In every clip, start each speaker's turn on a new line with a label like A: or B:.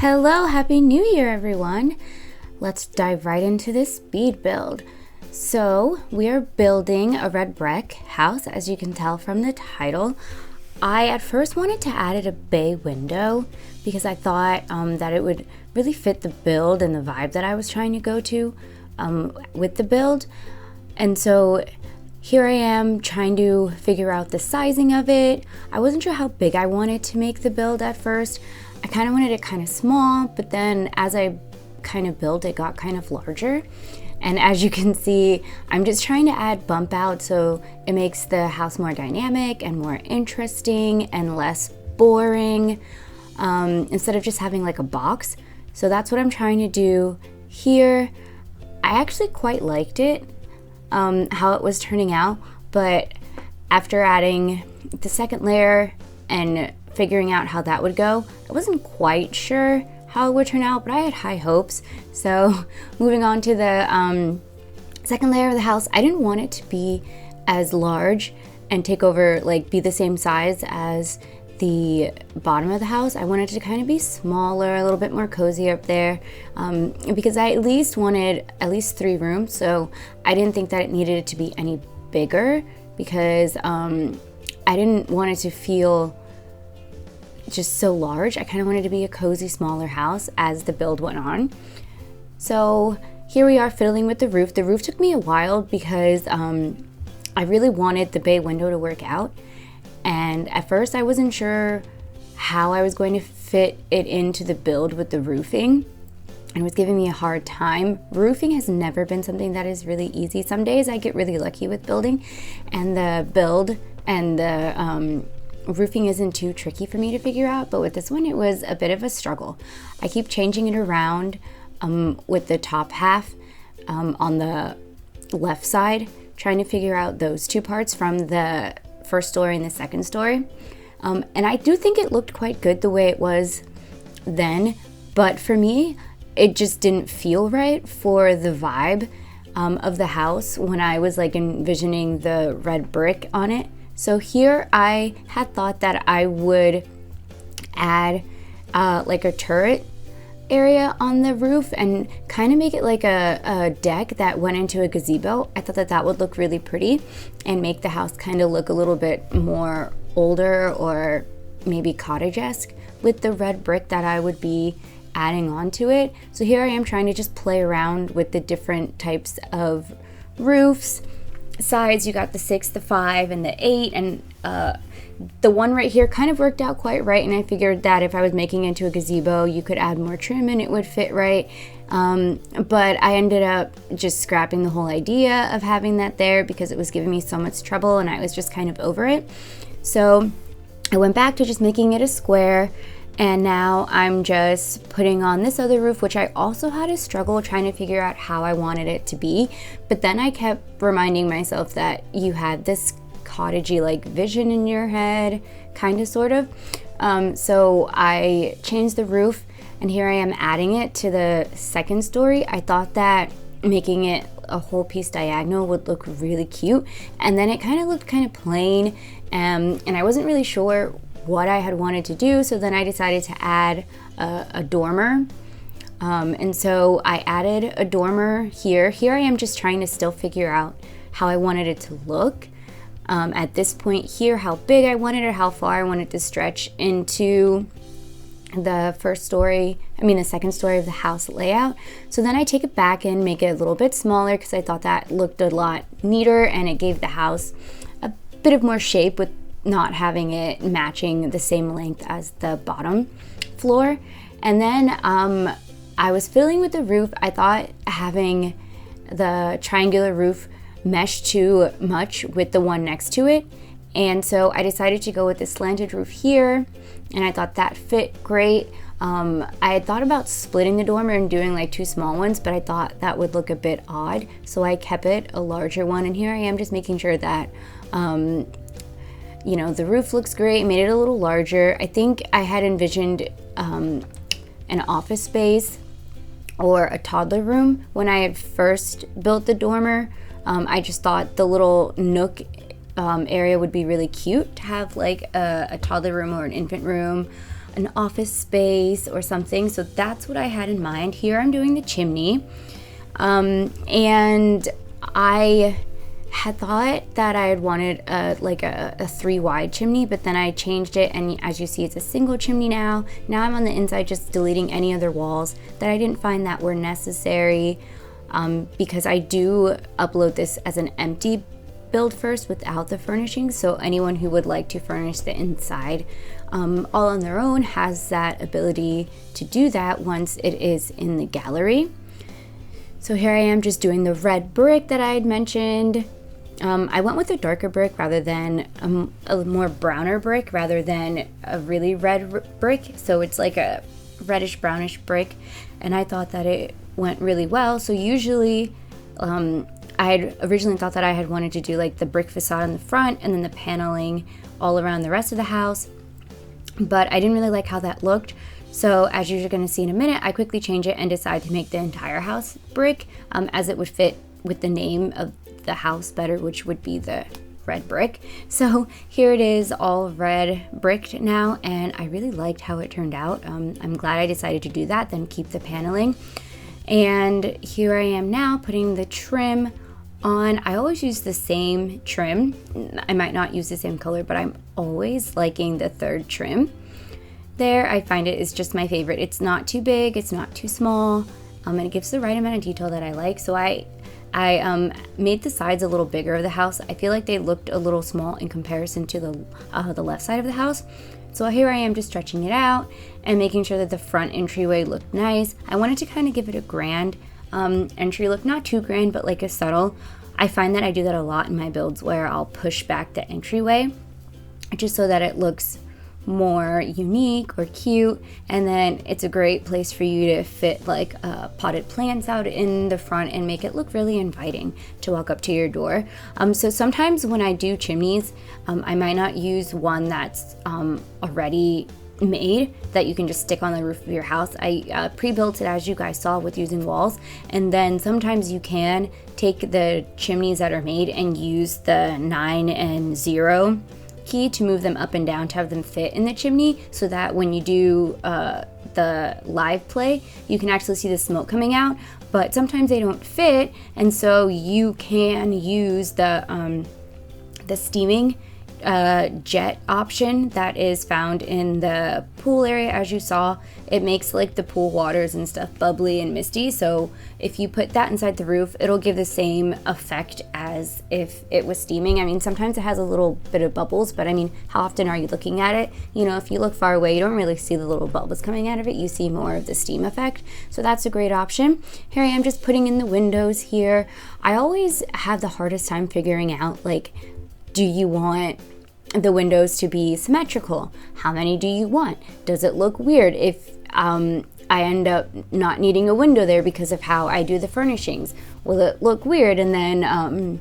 A: Hello, Happy New Year, everyone. Let's dive right into this speed build. So we are building a red brick house, as you can tell from the title. I at first wanted to add a bay window because I thought that it would really fit the build and the vibe that I was trying to go to with the build. And so here I am trying to figure out the sizing of it. I wasn't sure how big I wanted to make the build at first. I kind of wanted it kind of small, but then as I kind of built, it got kind of larger. And as you can see, I'm just trying to add bump out so it makes the house more dynamic and more interesting and less boring, instead of just having like a box. So that's what I'm trying to do here. I actually quite liked it, how it was turning out, but after adding the second layer and figuring out how that would go, I wasn't quite sure how it would turn out, but I had high hopes. So moving on to the second layer of the house, I didn't want it to be as large and take over, like be the same size as the bottom of the house. I wanted to kind of be smaller, a little bit more cozy up there, because I at least wanted at least 3 rooms. So I didn't think that it needed to be any bigger because I didn't want it to feel just so large. I kind of wanted to be a cozy, smaller house as the build went on. So here we are fiddling with the roof. The roof took me a while because I really wanted the bay window to work out. And at first I wasn't sure how I was going to fit it into the build with the roofing. And it was giving me a hard time. Roofing has never been something that is really easy. Some days I get really lucky with building, and the build and the roofing isn't too tricky for me to figure out, but with this one it was a bit of a struggle. I keep changing it around with the top half on the left side, trying to figure out those 2 parts from the first story and the second story. And I do think it looked quite good the way it was then, but for me it just didn't feel right for the vibe of the house when I was like envisioning the red brick on it. So here I had thought that I would add like a turret area on the roof and kind of make it like a deck that went into a gazebo. I thought that that would look really pretty and make the house kind of look a little bit more older or maybe cottage-esque with the red brick that I would be adding onto it. So here I am trying to just play around with the different types of roofs. Sides, you got the 6, the 5, and the 8, and the one right here kind of worked out quite right, and I figured that if I was making it into a gazebo, you could add more trim and it would fit right. But I ended up just scrapping the whole idea of having that there because it was giving me so much trouble and I was just kind of over it. So I went back to just making it a square, and now I'm just putting on this other roof, which I also had a struggle trying to figure out how I wanted it to be. But then I kept reminding myself that you had this cottagey like vision in your head, kind of, sort of. So I changed the roof, and here I am adding it to the second story. I thought that making it a whole piece diagonal would look really cute, and then it kind of looked kind of plain, and I wasn't really sure what I had wanted to do. So then I decided to add a dormer, and so I added a dormer here. Here I am just trying to still figure out how I wanted it to look at this point here, how big I wanted it, how far I wanted to stretch into the second story of the house layout. So then I take it back and make it a little bit smaller because I thought that looked a lot neater and it gave the house a bit of more shape with not having it matching the same length as the bottom floor. And then I was fiddling with the roof. I thought having the triangular roof mesh too much with the one next to it, and so I decided to go with this slanted roof here, and I thought that fit great. I had thought about splitting the dormer and doing like 2 small ones, but I thought that would look a bit odd, so I kept it a larger one. And here I am just making sure that the roof looks great, made it a little larger. I think I had envisioned an office space or a toddler room when I had first built the dormer. I just thought the little nook area would be really cute to have like a toddler room or an infant room, an office space or something. So that's what I had in mind. Here I'm doing the chimney. And I had thought that I had wanted a 3 wide chimney, but then I changed it, and as you see, it's a single chimney now. Now I'm on the inside just deleting any other walls that I didn't find that were necessary, because I do upload this as an empty build first without the furnishings, so anyone who would like to furnish the inside all on their own has that ability to do that once it is in the gallery. So here I am just doing the red brick that I had mentioned. I went with a darker brick rather than a more browner brick rather than a really red brick. So it's like a reddish brownish brick, and I thought that it went really well. So usually I had originally thought that I had wanted to do like the brick facade in the front and then the paneling all around the rest of the house, but I didn't really like how that looked. So as you're going to see in a minute, I quickly changed it and decided to make the entire house brick, as it would fit with the name of the house better, which would be the red brick. So here it is, all red bricked now, and I really liked how it turned out. I'm glad I decided to do that, then keep the paneling. And here I am now putting the trim on. I always use the same trim. I might not use the same color, but I'm always liking the third trim there. I find it is just my favorite. It's not too big, it's not too small, and it gives the right amount of detail that I like. So I made the sides a little bigger of the house. I feel like they looked a little small in comparison to the left side of the house. So here I am just stretching it out and making sure that the front entryway looked nice. I wanted to kind of give it a grand entry look, not too grand, but like a subtle. I find that I do that a lot in my builds where I'll push back the entryway just so that it looks more unique or cute, and then it's a great place for you to fit like potted plants out in the front and make it look really inviting to walk up to your door. So sometimes when I do chimneys, I might not use one that's already made that you can just stick on the roof of your house. I pre-built it, as you guys saw, with using walls, and then sometimes you can take the chimneys that are made and use the 9 and 0 key to move them up and down to have them fit in the chimney, so that when you do the live play, you can actually see the smoke coming out. But sometimes they don't fit, and so you can use the steaming jet option that is found in the pool area. As you saw, it makes like the pool waters and stuff bubbly and misty, so if you put that inside the roof, it'll give the same effect as if it was steaming. I mean, sometimes it has a little bit of bubbles, but I mean, how often are you looking at it? You know, if you look far away, you don't really see the little bubbles coming out of it. You see more of the steam effect, so that's a great option. Here I am just putting in the windows here. I always have the hardest time figuring out, like, do you want the windows to be symmetrical? How many do you want? Does it look weird if I end up not needing a window there because of how I do the furnishings? Will it look weird? And then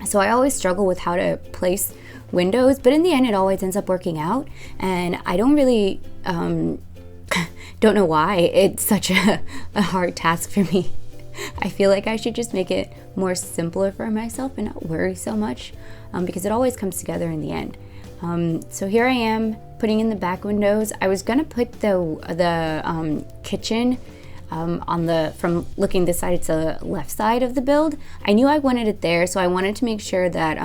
A: so I always struggle with how to place windows, but in the end it always ends up working out, and I don't really don't know why it's such a hard task for me. I feel like I should just make it more simpler for myself and not worry so much, because it always comes together in the end. So here I am putting in the back windows. I was gonna put the kitchen from looking this side, it's the left side of the build. I knew I wanted it there, so I wanted to make sure that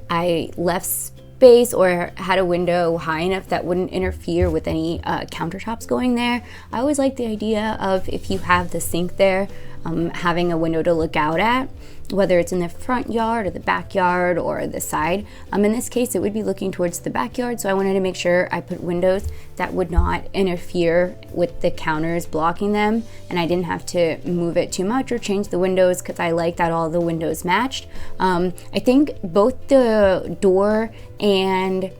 A: I left space or had a window high enough that wouldn't interfere with any countertops going there. I always like the idea of, if you have the sink there, having a window to look out at, whether it's in the front yard or the backyard or the side. In this case, it would be looking towards the backyard, so I wanted to make sure I put windows that would not interfere with the counters blocking them, and I didn't have to move it too much or change the windows, because I like that all the windows matched. I think both the door and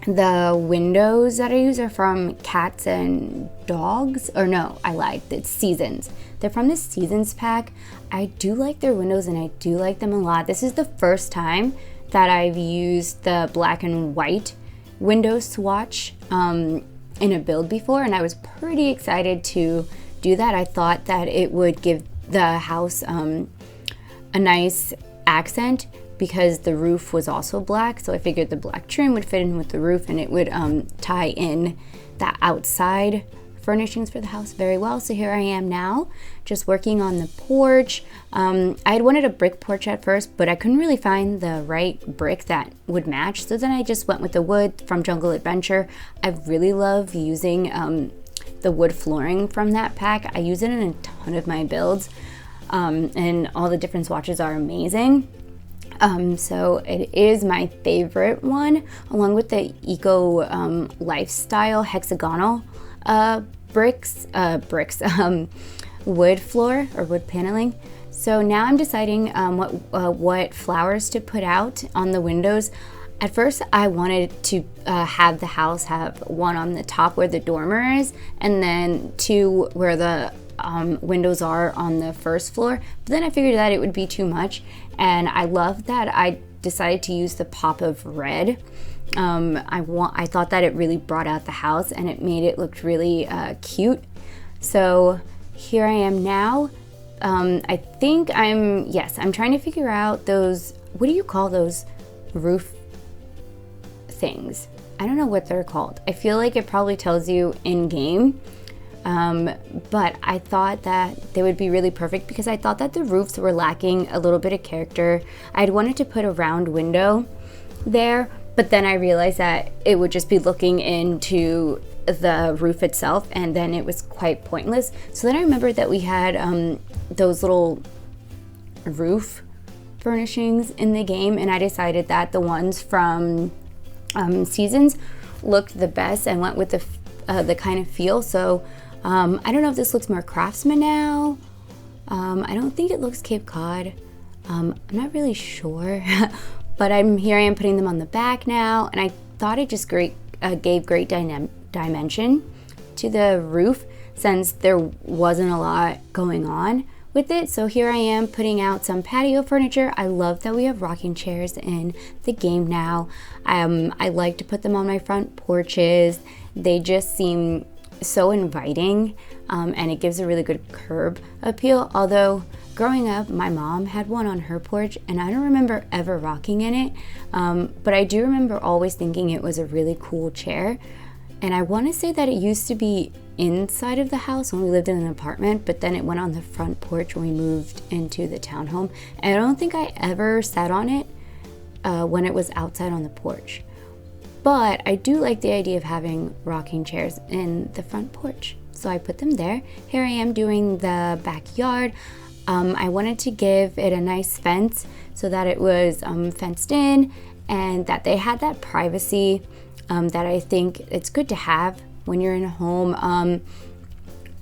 A: the windows that I use are from Cats and Dogs, or no, I lied, it's Seasons. They're from the Seasons pack. I do like their windows and I do like them a lot. This is the first time that I've used the black and white window swatch in a build before, and I was pretty excited to do that. I thought that it would give the house a nice accent because the roof was also black. So I figured the black trim would fit in with the roof and it would tie in the outside furnishings for the house very well. So here I am now, just working on the porch. I had wanted a brick porch at first, but I couldn't really find the right brick that would match. So then I just went with the wood from Jungle Adventure. I really love using the wood flooring from that pack. I use it in a ton of my builds, and all the different swatches are amazing. So it is my favorite one, along with the Eco Lifestyle hexagonal bricks, wood floor or wood paneling. So now I'm deciding what flowers to put out on the windows. At first I wanted to have the house have one on the top where the dormer is, and then two where the windows are on the first floor. But then I figured that it would be too much, and I love that I decided to use the pop of red. I thought that it really brought out the house and it made it look really cute. So here I am now. I think I'm trying to figure out those, what do you call those roof things? I don't know what they're called. I feel like it probably tells you in game. But I thought that they would be really perfect because I thought that the roofs were lacking a little bit of character. I'd wanted to put a round window there, but then I realized that it would just be looking into the roof itself, and then it was quite pointless. So then I remembered that we had those little roof furnishings in the game, and I decided that the ones from Seasons looked the best and went with the kind of feel. So I don't know if this looks more craftsman now. I don't think it looks Cape Cod. I'm not really sure. But I am putting them on the back now, and I thought it just gave great dimension to the roof since there wasn't a lot going on with it. So here I am putting out some patio furniture. I love that we have rocking chairs in the game now. I like to put them on my front porches. They just seem so inviting, and it gives a really good curb appeal. Although growing up, my mom had one on her porch, and I don't remember ever rocking in it, but I do remember always thinking it was a really cool chair. And I want to say that it used to be inside of the house when we lived in an apartment, but then it went on the front porch when we moved into the townhome. And I don't think I ever sat on it when it was outside on the porch. But I do like the idea of having rocking chairs in the front porch. So I put them there. Here I am doing the backyard. I wanted to give it a nice fence so that it was fenced in and that they had that privacy that I think it's good to have when you're in a home.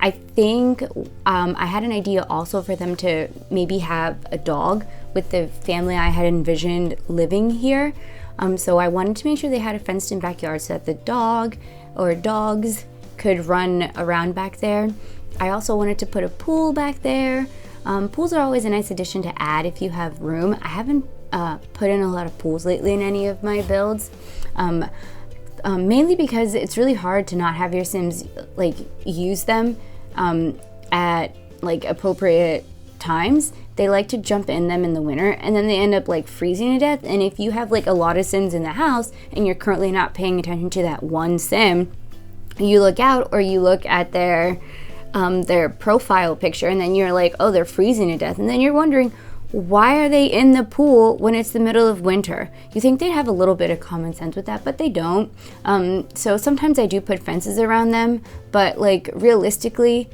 A: I think I had an idea also for them to maybe have a dog with the family I had envisioned living here. So I wanted to make sure they had a fenced in backyard so that the dog or dogs could run around back there. I also wanted to put a pool back there. Pools are always a nice addition to add if you have room. I haven't put in a lot of pools lately in any of my builds. Mainly because it's really hard to not have your Sims like use them at like appropriate times. They like to jump in them in the winter, and then they end up like freezing to death. And if you have like a lot of Sims in the house and you're currently not paying attention to that one Sim, you look out or you look at their profile picture, and then you're like, oh, they're freezing to death, and then you're wondering, why are they in the pool when it's the middle of winter? You think they'd have a little bit of common sense with that, but they don't. So sometimes I do put fences around them, but like realistically,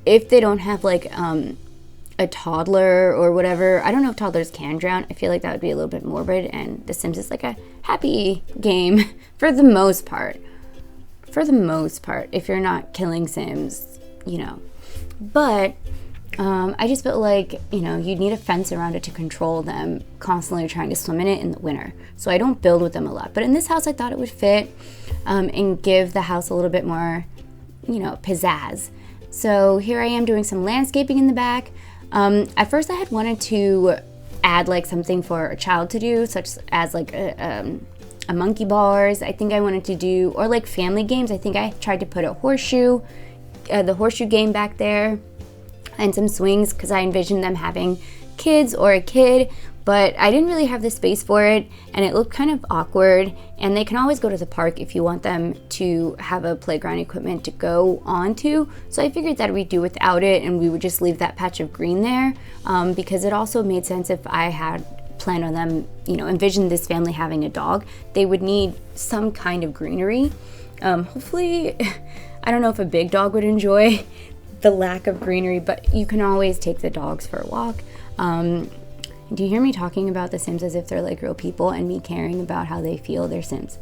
A: if they don't have like a toddler or whatever, I don't know if toddlers can drown. I feel like that would be a little bit morbid, and The Sims is like a happy game for the most part. For the most part, if you're not killing Sims, you know. But I just felt like, you know, you'd need a fence around it to control them constantly trying to swim in it in the winter. So I don't build with them a lot. But in this house, I thought it would fit and give the house a little bit more, you know, pizzazz. So here I am doing some landscaping in the back. At first, I had wanted to add like something for a child to do, such as like a monkey bars. I think I wanted to do, or like family games. I think I tried to put a horseshoe, the horseshoe game back there, and some swings, because I envisioned them having kids or a kid but I didn't really have the space for it, and it looked kind of awkward. And they can always go to the park if you want them to have a playground equipment to go onto. So I figured that we'd do without it, and we would just leave that patch of green there, because it also made sense if I had planned on them, envisioned this family having a dog, they would need some kind of greenery. Hopefully, I don't know if a big dog would enjoy the lack of greenery, but you can always take the dogs for a walk. Do you hear me talking about the Sims as if they're like real people and me caring about how they feel they're Sims?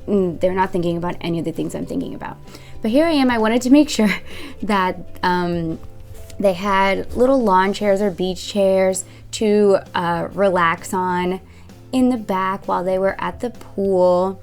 A: They're not thinking about any of the things I'm thinking about. But here I am. I wanted to make sure that they had little lawn chairs or beach chairs to relax on in the back while they were at the pool,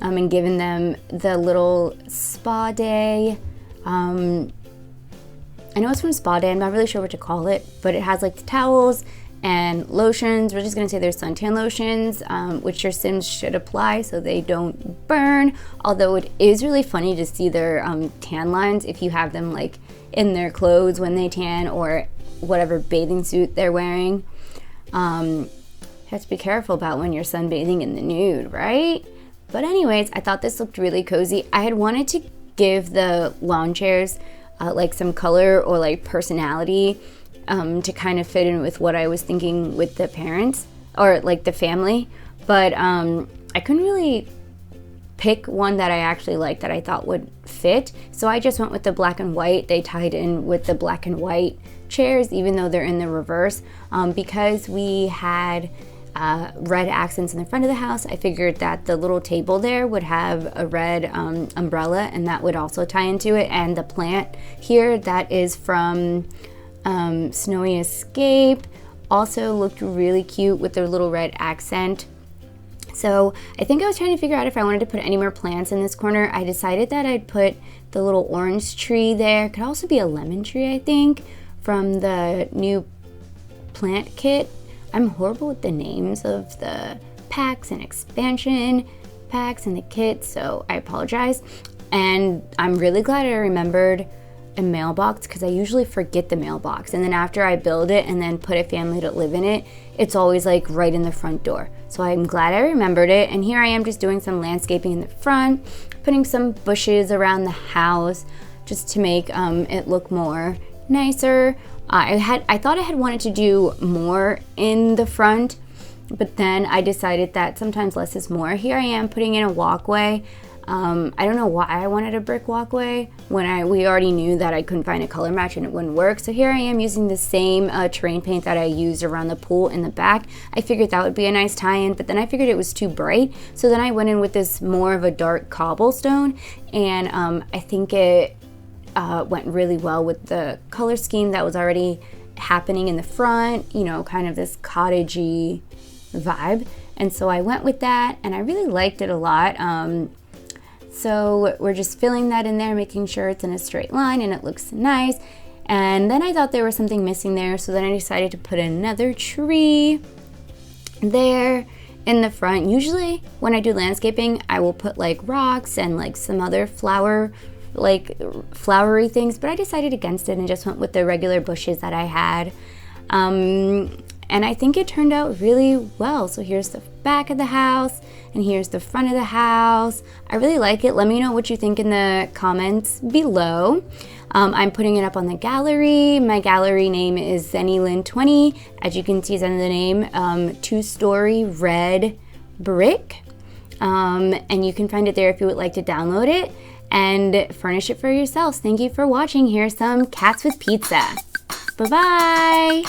A: and giving them the little spa day. I know it's from Spa Day. I'm not really sure what to call it, but it has like the towels and lotions. We're just gonna say there's suntan lotions, which your Sims should apply so they don't burn. Although it is really funny to see their tan lines if you have them like in their clothes when they tan, or whatever bathing suit they're wearing. You have to be careful about when you're sunbathing in the nude, right? But anyways, I thought this looked really cozy. I had wanted to give the lawn chairs like some color or like personality, to kind of fit in with what I was thinking with the parents or like the family, but I couldn't really pick one that I actually liked that I thought would fit, so I just went with the black and white. They tied in with the black and white chairs, even though they're in the reverse, because we had red accents in the front of the house. I figured that the little table there would have a red umbrella, and that would also tie into it, and the plant here that is from Snowy Escape also looked really cute with their little red accent. So I think I was trying to figure out if I wanted to put any more plants in this corner. I decided that I'd put the little orange tree there. Could also be a lemon tree, I think, from the new plant kit. I'm horrible with the names of the packs and expansion packs and the kit, so I apologize. And I'm really glad I remembered a mailbox, because I usually forget the mailbox, and then after I build it and then put a family to live in it, it's always like right in the front door. So I'm glad I remembered it, and here I am just doing some landscaping in the front, putting some bushes around the house just to make it look more nicer. I thought I had wanted to do more in the front, but then I decided that sometimes less is more. Here I am putting in a walkway. I don't know why I wanted a brick walkway when we already knew that I couldn't find a color match and it wouldn't work. So here I am using the same terrain paint that I used around the pool in the back. I figured that would be a nice tie-in, but then I figured it was too bright. So then I went in with this more of a dark cobblestone, and I think it went really well with the color scheme that was already happening in the front, kind of this cottagey vibe. And so I went with that, and I really liked it a lot. So we're just filling that in there, making sure it's in a straight line and it looks nice. And then I thought there was something missing there, so then I decided to put another tree there in the front. Usually when I do landscaping, I will put like rocks and like some other flowery things, but I decided against it and just went with the regular bushes that I had. And I think it turned out really well. So here's the back of the house, and here's the front of the house. I really like it. Let me know what you think in the comments below. I'm putting it up on the gallery. My gallery name is ZennyLyn20. As you can see, it's under the name 2-story red brick. And you can find it there if you would like to download it and furnish it for yourselves. Thank you for watching. Here's some cats with pizza. Bye-bye.